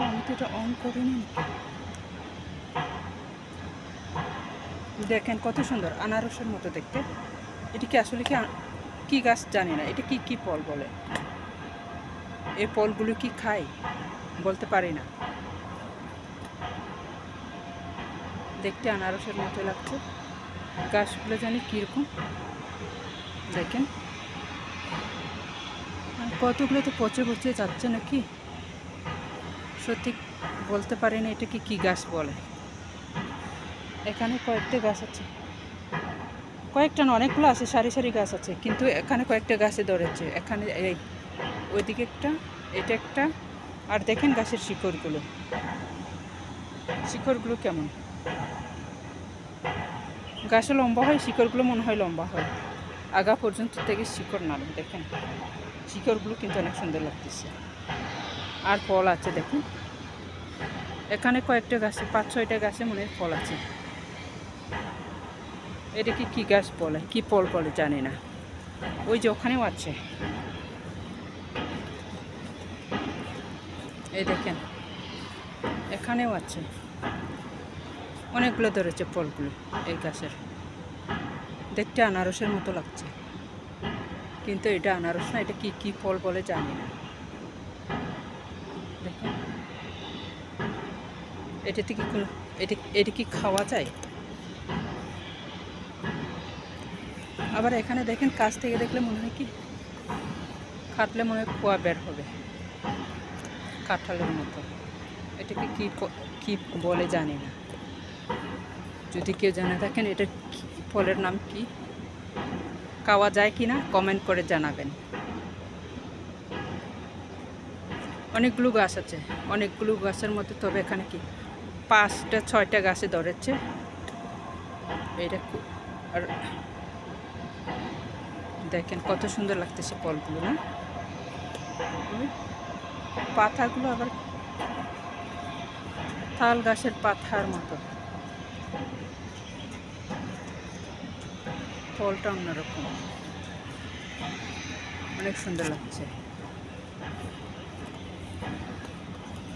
আমি তো এটা অন করিনি। দেখেন কত সুন্দর, আনারসের মতো দেখতে। এটি কি আসলে কি গাছ জানি না, এটা কি ফল বলে। এই ফলগুলো কি খায় বলতে পারি না। দেখতে আনারসের মতো লাগছে। গাছগুলো জানি কীরকম, দেখেন কতগুলো তো পচে পচে যাচ্ছে নাকি, সত্যি বলতে পারি না এটা কি গাছ বলে। এখানে কয়েকটা গাছ আছে, কয়েকটা না অনেকগুলো আছে, সারি সারি গাছ আছে, কিন্তু এখানে কয়েকটা গাছে ধরেছে। এখানে এই ওইদিকে একটা, এটা একটা, আর দেখেন গাছের শিকড়গুলো কেমন। গাছে লম্বা হয়, শিকড়গুলো মনে হয় লম্বা হয়, আগা পর্যন্ত থেকে শিকড় নাড়ে। দেখেন শিকড়গুলো কিন্তু অনেক সুন্দর লাগতেছে। আর ফল আছে দেখুন, এখানে কয়েকটা গাছে, 5-6টা গাছে মনে হয় ফল আছে। এটাকে কি গাছ বলে, কি ফল বলে জানি না। ওই যে ওখানেও আছে, এই দেখেন এখানেও আছে, অনেকগুলো ধরেছে ফলগুলো এই গাছের। দেখতে আনারসের মতো লাগছে, কিন্তু এটা আনারস না, এটা কি ফল বলে জানি না। দেখেন এটাতে কি কোনো, এটা কি খাওয়া যায়? আবার এখানে দেখেন কাছ থেকে দেখলে মনে হয় কি, কাটলে মনে হয় খোয়া বের হবে, কাঁঠালের মতো। এটাকে কি বলে জানি না। যদি কেউ জানে থাকেন এটা ফলের নাম কি, খাওয়া যায় কি না কমেন্ট করে জানাবেন। অনেকগুলো গাছ আছে, অনেকগুলো গাছের মধ্যে, তবে এখানে কি 5-6টা গাছে ধরেছে। এটা আর দেখেন কত সুন্দর লাগতেছে ফলগুলো না, পাতাগুলো আবার তাল গাছের পাতার মতো, ফলটা অন্যরকম, অনেক সুন্দর লাগছে।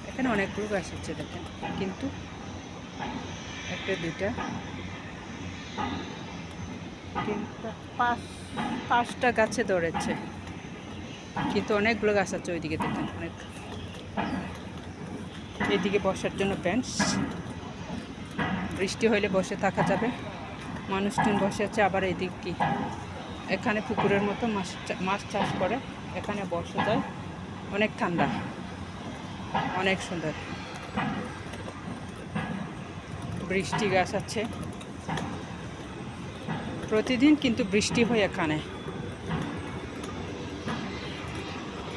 এখানে অনেকগুলো গাছ আছে দেখেন, কিন্তু 1-2টা 3টা 5টা গাছে ধরেছে, কিন্তু অনেকগুলো গাছ আছে ওইদিকে দেখেন অনেক। এদিকে বসার জন্য বেঞ্চ, বৃষ্টি হলে বসে থাকা যাবে, মানুষজন বসে আছে। আবার এদিক কি, এখানে পুকুরের মতো মাছ চাষ করে, এখানে বসে যায়, অনেক ঠান্ডা, অনেক সুন্দর। বৃষ্টি গাছ আছে প্রতিদিন, কিন্তু বৃষ্টি হয় এখানে,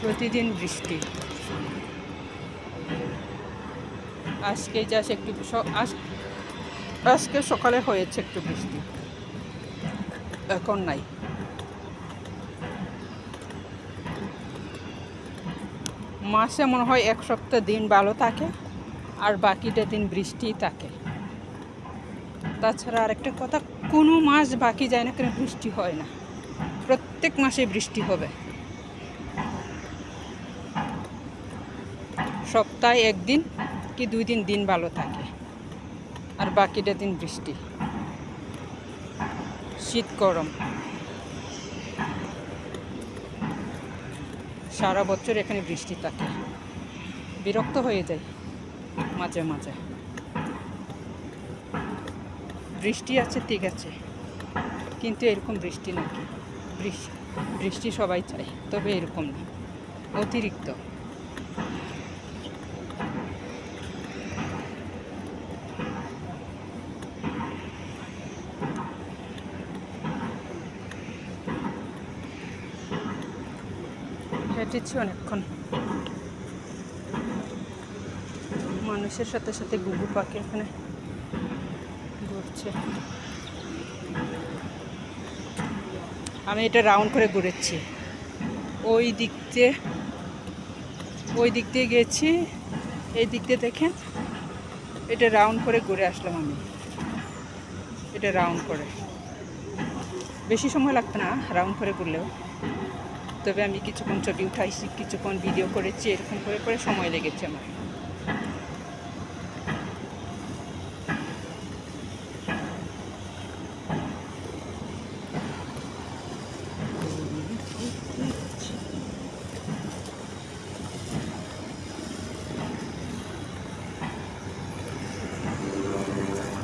প্রতিদিন বৃষ্টি। আজকে যাস একটু, আজকে সকালে হয়েছে একটু বৃষ্টি, এখন নাই। মাসে মনে হয় 1 সপ্তাহ দিন ভালো থাকে, আর বাকিটা দিন বৃষ্টিই থাকে। তাছাড়া আরেকটা কথা, কোনো মাস বাকি যায় না কেন বৃষ্টি হয় না, প্রত্যেক মাসে বৃষ্টি হবে। সপ্তাহে 1 দিন কি 2 দিন দিন ভালো থাকে, আর বাকিটা দিন বৃষ্টি, শীত গরম, সারা বছর এখানে বৃষ্টি থাকে। বিরক্ত হয়ে যায় মাঝে মাঝে। বৃষ্টি আছে ঠিক আছে, কিন্তু এরকম বৃষ্টি নাকি, বৃষ্টি সবাই চায়, তবে এরকম না, অতিরিক্ত। হেঁটেছি অনেকক্ষণ, মানুষের সাথে সাথে ঘুঘু পাখি এখানে ঘুরছে। আমি এটা রাউন্ড করে ঘুরেছি, ওই দিক দিয়ে গেছি, এই দিক দিয়ে দেখেন, এটা রাউন্ড করে ঘুরে আসলাম আমি, এটা রাউন্ড করে। বেশি সময় লাগতো না রাউন্ড করে ঘুরলেও, তবে আমি কিছুক্ষণ ছবি উঠাইছি, কিছুক্ষণ ভিডিও করেছি, এরকম করে সময় লেগেছে আমার।